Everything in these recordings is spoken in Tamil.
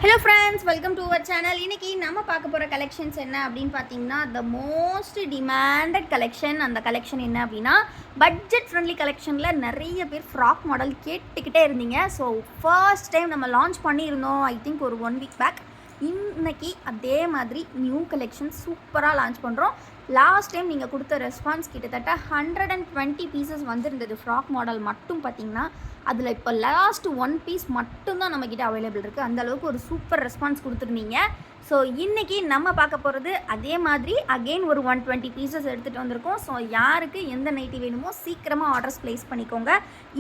Hello friends, welcome to our channel. இன்றைக்கி நம்ம பார்க்க போகிற கலெக்ஷன்ஸ் என்ன அப்படின்னு பார்த்தீங்கன்னா, த மோஸ்ட் டிமாண்டட் கலெக்ஷன். அந்த கலெக்ஷன் என்ன அப்படின்னா, பட்ஜெட் ஃப்ரெண்ட்லி கலெக்ஷனில் நிறைய பேர் ஃப்ராக் மாடல் கேட்டுக்கிட்டே இருந்தீங்க. ஸோ ஃபர்ஸ்ட் டைம் நம்ம லான்ச் பண்ணியிருந்தோம், ஐ திங்க் ஒரு 1 வீக் பேக். இன்றைக்கி அதே மாதிரி நியூ கலெக்ஷன் சூப்பராக லான்ச் பண்ணுறோம். லாஸ்ட் டைம் நீங்கள் கொடுத்த ரெஸ்பான்ஸ் கிட்டத்தட்ட 120 பீசஸ் வந்திருந்தது. ஃப்ராக் மாடல் மட்டும் பார்த்திங்கன்னா அதில் இப்போ லாஸ்ட் 1 பீஸ் மட்டும்தான் நம்மக்கிட்ட அவைலபிள் இருக்குது. அந்தளவுக்கு ஒரு சூப்பர் ரெஸ்பான்ஸ் கொடுத்துருந்தீங்க. ஸோ இன்றைக்கி நம்ம பார்க்க போகிறது அதே மாதிரி அகெயின் ஒரு 120 பீசஸ் எடுத்துகிட்டு வந்திருக்கோம். ஸோ யாருக்கு எந்த நைட்டி வேணுமோ சீக்கிரமாக ஆர்டர்ஸ் ப்ளேஸ் பண்ணிக்கோங்க.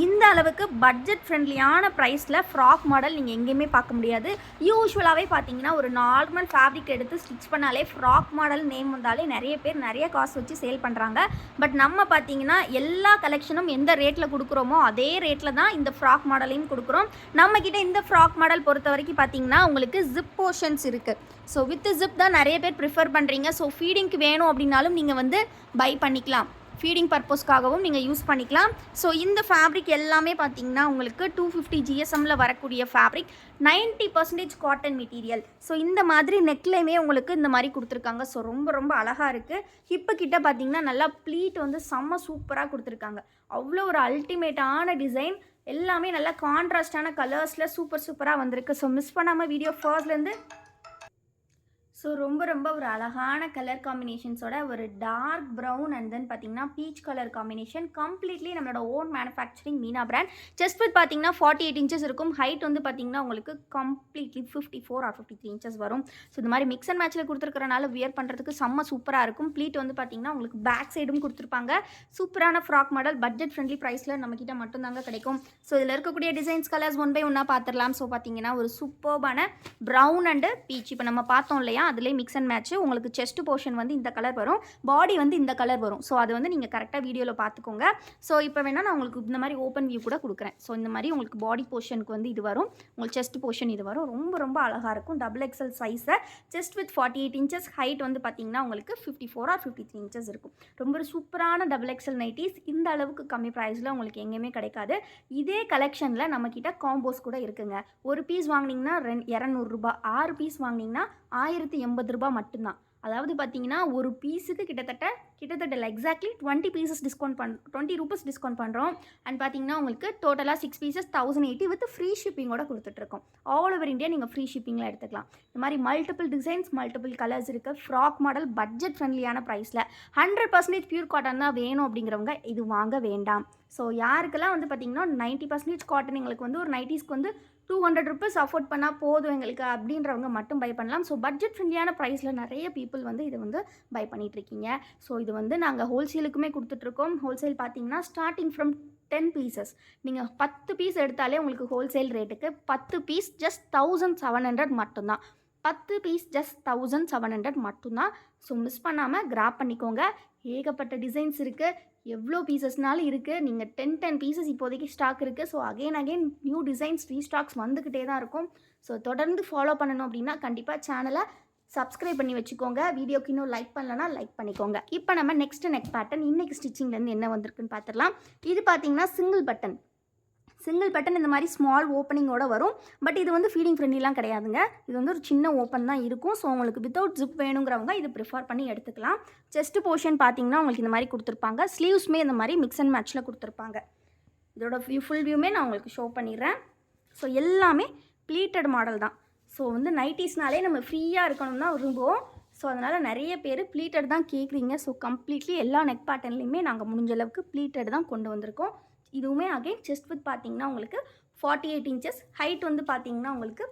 இந்த அளவுக்கு பட்ஜெட் ஃப்ரெண்ட்லியான ப்ரைஸில் ஃப்ராக் மாடல் நீங்கள் எங்கேயுமே பார்க்க முடியாது. யூஸ்வலாகவே பார்த்தீங்கன்னா ஒரு நார்மல் ஃபேப்ரிக் எடுத்து ஸ்டிச் பண்ணாலே ஃப்ராக் மாடல் நேம் வந்தாலே நிறைய பேர் நிறைய காசு வச்சு சேல் பண்ணுறாங்க. பட் நம்ம பார்த்தீங்கன்னா எல்லா கலெக்ஷனும் எந்த ரேட்டில் கொடுக்குறோமோ அதே ரேட்டில் தான் இந்த ஃப்ராக் மாடலையும் கொடுக்குறோம். நம்மக்கிட்ட இந்த ஃப்ராக் மாடல் பொறுத்த வரைக்கும் பார்த்தீங்கன்னா உங்களுக்கு ஜிப் போர்ஷன்ஸ் இருக்குது. ஸோ வித் ஜிப் தான் நிறைய பேர் ப்ரிஃபர் பண்ணுறீங்க. ஸோ ஃபீடிங்க்கு வேணும் அப்படின்னாலும் நீங்கள் வந்து பை பண்ணிக்கலாம். ஃபீடிங் பர்பஸ்க்காகவும் நீங்கள் யூஸ் பண்ணிக்கலாம். ஸோ இந்த ஃபேப்ரிக் எல்லாமே பார்த்தீங்கன்னா உங்களுக்கு 250 GSMல வரக்கூடிய ஃபேப்ரிக், 90% காட்டன் மெட்டீரியல். ஸோ இந்த மாதிரி நெக்லையுமே உங்களுக்கு இந்த மாதிரி கொடுத்துருக்காங்க. ஸோ ரொம்ப ரொம்ப அழகாக இருக்குது. ஹிப்பு கிட்ட பார்த்தீங்கன்னா நல்லா ப்ளீட் வந்து செம்ம சூப்பராக கொடுத்துருக்காங்க. அவ்வளோ ஒரு அல்டிமேட்டான டிசைன், எல்லாமே நல்லா கான்ட்ராஸ்டான கலர்ஸில் சூப்பராக வந்திருக்கு. ஸோ மிஸ் பண்ணாமல் வீடியோ ஃபர்ஸ்ட்லேருந்து. ஸோ ரொம்ப ரொம்ப ஒரு அழகான கலர் காம்பினேஷன்ஸோட ஒரு டார்க் ப்ரௌன் அண்ட் தென் பார்த்தீங்கன்னா பீச் கலர் காம்பினேஷன். கம்ப்ளீட்லி நம்மளோட own manufacturing Meena brand. Chest with பார்த்தீங்கன்னா 48 இன்ச்சஸ் இருக்கும். ஹைட் வந்து பார்த்தீங்கன்னா உங்களுக்கு கம்ப்ளீட்லி 54 ஆர் 53 இன்ச்சஸ் வரும். ஸோ இந்த மாதிரி மிக்ஸ் அண்ட் மேட்சில் கொடுத்துருக்கறனால வியர் பண்ணுறதுக்கு செம்ம சூப்பராக இருக்கும். ப்ளீட் வந்து பார்த்தீங்கன்னா உங்களுக்கு பேக் சைடும் கொடுத்துருப்பாங்க. சூப்பரான ஃப்ராக் மாடல் பட்ஜெட் ஃப்ரெண்ட்லி ப்ரைஸில் நம்மக்கிட்ட மட்டும்தாங்க கிடைக்கும். ஸோ இதில் இருக்கக்கூடிய டிசைன்ஸ் கலர்ஸ் ஒன் பை ஒன்னாக பார்த்துடலாம். ஸோ பார்த்தீங்கன்னா ஒரு சூப்பர்பான ப்ரௌன் அண்டு பீச் இப்போ நம்ம பார்த்தோம் இல்லையா, அதிலே மிக்ஸ் அண்ட் மேட்ச். உங்களுக்கு செஸ்ட் போர்ஷன் வந்து இந்த கலர் வரும், பாடி வந்து இந்த கலர் வரும். ஸோ அது வந்து நீங்கள் கரெக்டாக வீடியோவில் பார்த்துக்கோங்க. ஸோ இப்போ வேணால் நான் உங்களுக்கு இந்த மாதிரி ஓப்பன் வியூ கூட கொடுக்குறேன். ஸோ இந்த மாதிரி உங்களுக்கு பாடி போர்ஷனுக்கு வந்து இது வரும், உங்களுக்கு செஸ்ட் போர்ஷன் இது வரும். ரொம்ப ரொம்ப அழகாக இருக்கும். XXL சைஸை செஸ்ட் வித் 48 இன்ச்சஸ், ஹைட் வந்து பார்த்தீங்கன்னா உங்களுக்கு 54 ஆர் 53 இன்ச்சஸ் இருக்கும். ரொம்ப ஒரு சூப்பரான XXL நைட்டிஸ் இந்த அளவுக்கு கம்மி ப்ரைஸில் உங்களுக்கு எங்கேயுமே கிடைக்காது. இதே கலெக்ஷனில் நம்மக்கிட்ட காம்போஸ் கூட இருக்குங்க. ஒரு பீஸ் வாங்கினீங்கன்னா 200 ரூபாய், 6 பீஸ் வாங்கினீங்கன்னா 1080 ரூபாய் மட்டும்தான். அதாவது பார்த்தீங்கன்னா ஒரு பீஸுக்கு கிட்டத்தட்ட exactly 20 pieces discount 20 rupees discount பண்ணுறோம். அண்ட் பார்த்தீங்கன்னா உங்களுக்கு டோட்டலாக 6 பீசஸ் 1080 வித் ஃப்ரீ ஷிப்பிங்கோட கொடுத்துட்ருக்கோம். ஆல் ஓவர் இந்தியா நீங்கள் ஃப்ரீ ஷிப்பிங்கில் எடுத்துக்கலாம். இந்த மாதிரி மல்டிபிள் டிசைன்ஸ், மல்டிபிள் கலர்ஸ் இருக்குது. ஃப்ராக் மாடல் பட்ஜெட் ஃப்ரெண்ட்லியான ப்ரைஸில் 100% பியூர் காட்டன் தான் வேணும் அப்படிங்கிறவங்க இது வாங்க வேண்டாம். ஸோ யாருக்கெல்லாம் வந்து பார்த்தீங்கன்னா 90% காட்டன், எங்களுக்கு வந்து ஒரு நைட்டிஸ்க்கு வந்து 200 ரூபீஸ் அஃபோர்ட் பண்ணால் போதும் எங்களுக்கு அப்படின்றவங்க மட்டும் பை பண்ணலாம். ஸோ பட்ஜெட் ஃப்ரெண்ட்லியான ப்ரைஸில் நிறைய பீப்புள் வந்து இதை வந்து பை பண்ணிகிட்ருக்கீங்க. ஸோ இது வந்து நாங்கள் ஹோல்சேலுக்குமே கொடுத்துட்ருக்கோம். ஹோல்சேல் பார்த்தீங்கன்னா ஸ்டார்டிங் ஃப்ரம் 10 பீசஸ். நீங்கள் 10 பீஸ் எடுத்தாலே உங்களுக்கு ஹோல்சேல் ரேட்டுக்கு 10 பீஸ் ஜஸ்ட் 1700 மட்டும்தான். 10 பீஸ் ஜஸ்ட் 1700 மட்டும்தான். ஸோ மிஸ் பண்ணாமல் கிராப் பண்ணிக்கோங்க. ஏகப்பட்ட டிசைன்ஸ் இருக்குது, எவ்வளோ பீசஸ்னாலும் இருக்குது. நீங்கள் 10 பீசஸ் இப்போதைக்கு ஸ்டாக் இருக்குது. ஸோ அகெயின் நியூ டிசைன்ஸ் ரீஸ்டாக்ஸ் வந்துக்கிட்டே தான் இருக்கும். ஸோ தொடர்ந்து ஃபாலோ பண்ணணும் அப்படின்னா கண்டிப்பாக சேனலை சப்ஸ்கிரைப் பண்ணி வச்சுக்கோங்க. வீடியோக்கு இன்னும் லைக் பண்ணலன்னா லைக் பண்ணிக்கோங்க. இப்போ நம்ம நெக்ஸ்ட் பேட்டர்ன் இன்றைக்கி ஸ்டிச்சிங்லேருந்து என்ன வந்திருக்குன்னு பார்த்துடலாம். இது பார்த்தீங்கன்னா சிங்கிள் பட்டன் இந்த மாதிரி ஸ்மால் ஓப்பனிங்கோட வரும். பட் இது வந்து ஃபீடிங் ஃப்ரெண்ட்லிலாம் கிடையாதுங்க. இது வந்து ஒரு சின்ன ஓப்பன் தான் இருக்கும். ஸோ உங்களுக்கு வித்தவுட் ஜிப் வேணுங்கிறவங்க இது ப்ரிஃபர் பண்ணி எடுத்துக்கலாம். செஸ்ட் போர்ஷன் பார்த்தீங்கன்னா உங்களுக்கு இந்த மாதிரி கொடுத்துருப்பாங்க. ஸ்லீவ்ஸுமே இந்த மாதிரி மிக்ஸ் அண்ட் மேட்ச்சில் கொடுத்துருப்பாங்க. இதோட ஃபுல் வியூமே நான் உங்களுக்கு ஷோ பண்ணிடுறேன். ஸோ எல்லாமே ப்ளீட்டட் மாடல் தான். ஸோ வந்து நைட்டிஸ்னாலே நம்ம ஃப்ரீயாக இருக்கணும் தான் விரும்புவோம். ஸோ அதனால் நிறைய பேர் ப்ளீட்டட் தான் கேட்குறீங்க. ஸோ கம்ப்ளீட்லி எல்லா நெக் பேட்டர்ன்லையுமே நாங்கள் முடிஞ்ச அளவுக்கு ப்ளீட்டட் தான் கொண்டு வந்திருக்கோம். இதுவுமே அகைன் செஸ்ட் வித் பார்த்தீங்கன்னா உங்களுக்கு 48 இன்ச்சஸ், ஹைட் வந்து பார்த்தீங்கன்னா உங்களுக்கு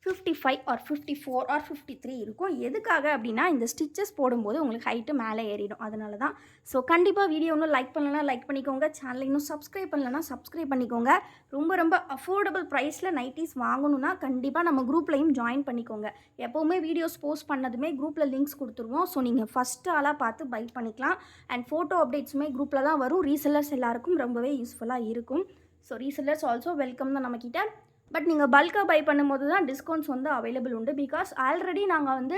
55 ஆர் 54 ஆர் 53 இருக்கும். எதுக்காக அப்படின்னா இந்த ஸ்டிச்சஸ் போடும்போது உங்களுக்கு ஹைட்டு மேலே ஏறிடும், அதனால தான். ஸோ கண்டிப்பாக வீடியோ இன்னும் லைக் பண்ணலன்னா லைக் பண்ணிக்கோங்க. சேனலை இன்னும் சப்ஸ்கிரைப் பண்ணலன்னா சப்ஸ்கிரைப் பண்ணிக்கோங்க. ரொம்ப ரொம்ப அஃபோர்டபுள் ப்ரைஸில் நைட்டிஸ் வாங்கணுன்னா கண்டிப்பாக நம்ம குரூப்லையும் ஜாயின் பண்ணிக்கோங்க. எப்போவுமே வீடியோஸ் போஸ்ட் பண்ணதுமே குரூப்பில் லிங்க்ஸ் கொடுத்துருவோம். ஸோ நீங்கள் ஃபஸ்ட்டு ஆளாக பார்த்து பை பண்ணிக்கலாம். அண்ட் ஃபோட்டோ அப்டேட்ஸுமே குரூப்பில் தான் வரும். ரீசெல்லர்ஸ் எல்லாருக்கும் ரொம்பவே யூஸ்ஃபுல்லாக இருக்கும். ஸோ ரீசெல்லர்ஸ் ஆல்சோ வெல்கம் தான் நம்மக்கிட்ட. பட் நீங்கள் பல்காக பை பண்ணும்போது தான் டிஸ்கவுண்ட்ஸ் வந்து அவைலபிள் உண்டு. பிகாஸ் ஆல்ரெடி நாங்கள் வந்து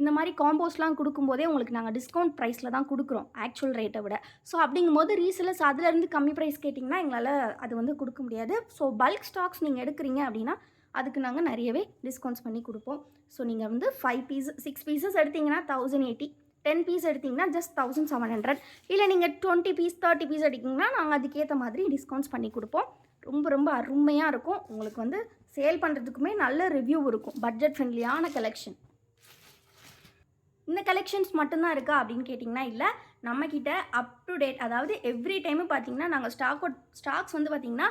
இந்த மாதிரி காம்போஸ்லாம் கொடுக்கும்போதே உங்களுக்கு நாங்கள் டிஸ்கவுண்ட் ப்ரைஸில் தான் கொடுக்குறோம் ஆக்சுவல் ரேட்டை விட. ஸோ அப்படிங்கும்போது ரீசெல்லர்ஸ் அதிலேருந்து கம்மி ப்ரைஸ் கேட்டிங்கன்னா எங்களால் அது வந்து கொடுக்க முடியாது. ஸோ பல்க் ஸ்டாக்ஸ் நீங்கள் எடுக்கிறீங்க அப்படின்னா அதுக்கு நாங்கள் நிறையவே டிஸ்கவுண்ட்ஸ் பண்ணி கொடுப்போம். ஸோ நீங்கள் வந்து 5 பீஸ் 6 பீசஸ் எடுத்திங்கன்னா 1080, 10 பீஸ் எடுத்திங்கன்னா ஜஸ்ட் 1700, இல்லை நீங்கள் 20 பீஸ் 30 பீஸ் எடுத்திங்கன்னா நாங்கள் அதுக்கேற்ற மாதிரி டிஸ்கவுண்ட்ஸ் பண்ணி கொடுப்போம். ரொம்ப ரொம்ப அருமையாக இருக்கும். உங்களுக்கு வந்து சேல் பண்ணுறதுக்குமே நல்ல ரிவ்யூ இருக்கும். பட்ஜெட் ஃப்ரெண்ட்லியான கலெக்ஷன். இந்த கலெக்ஷன்ஸ் மட்டும்தான் இருக்கா அப்படின்னு கேட்டிங்கன்னா இல்லை, நம்மக்கிட்ட அப் டு டேட், அதாவது எவ்ரி டைமும் பார்த்தீங்கன்னா நாங்கள் ஸ்டாக்ஸ் வந்து பார்த்திங்கன்னா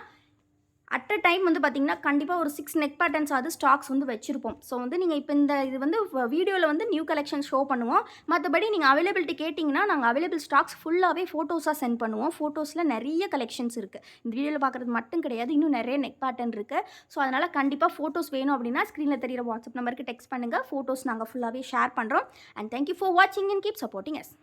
அட் அ டைம் வந்து பார்த்திங்கன்னா கண்டிப்பாக ஒரு 6 நெக் பேட்டர்ன்ஸ் ஆகுது ஸ்டாக்ஸ் வந்து வச்சுருப்போம். ஸோ வந்து நீங்கள் இப்போ இது வந்து வீடியோவில் வந்து நியூ கலெக்ஷன் ஷோ பண்ணுவோம். மற்றபடி நீங்கள் அவைலபிலிட்டி கேட்டிங்கன்னா நாங்கள் அவைலபிள் ஸ்டாக்ஸ் ஃபுல்லாகவே ஃபோட்டோஸாக சென்ட் பண்ணுவோம். ஃபோட்டோஸில் நிறைய கலெக்ஷன்ஸ் இருக்குது. இந்த வீடியோவில் பார்க்குறது மட்டும் கிடையாது, இன்னும் நிறைய நெக் பேட்டர்ன் இருக்குது. ஸோ அதனால் கண்டிப்பாக ஃபோட்டோஸ் வேணும் அப்படின்னா ஸ்க்ரீனில் தெரியிற வாட்ஸ்அப் நம்பருக்கு டெக்ஸ்ட் பண்ணுங்கள். ஃபோட்டோஸ் நாங்கள் ஃபுல்லாகவே ஷேர் பண்ணுறோம். அண்ட் தேங்க்யூ ஃபார் வாட்சிங் அண்ட் கீப் சப்போர்ட்டிங் அஸ்.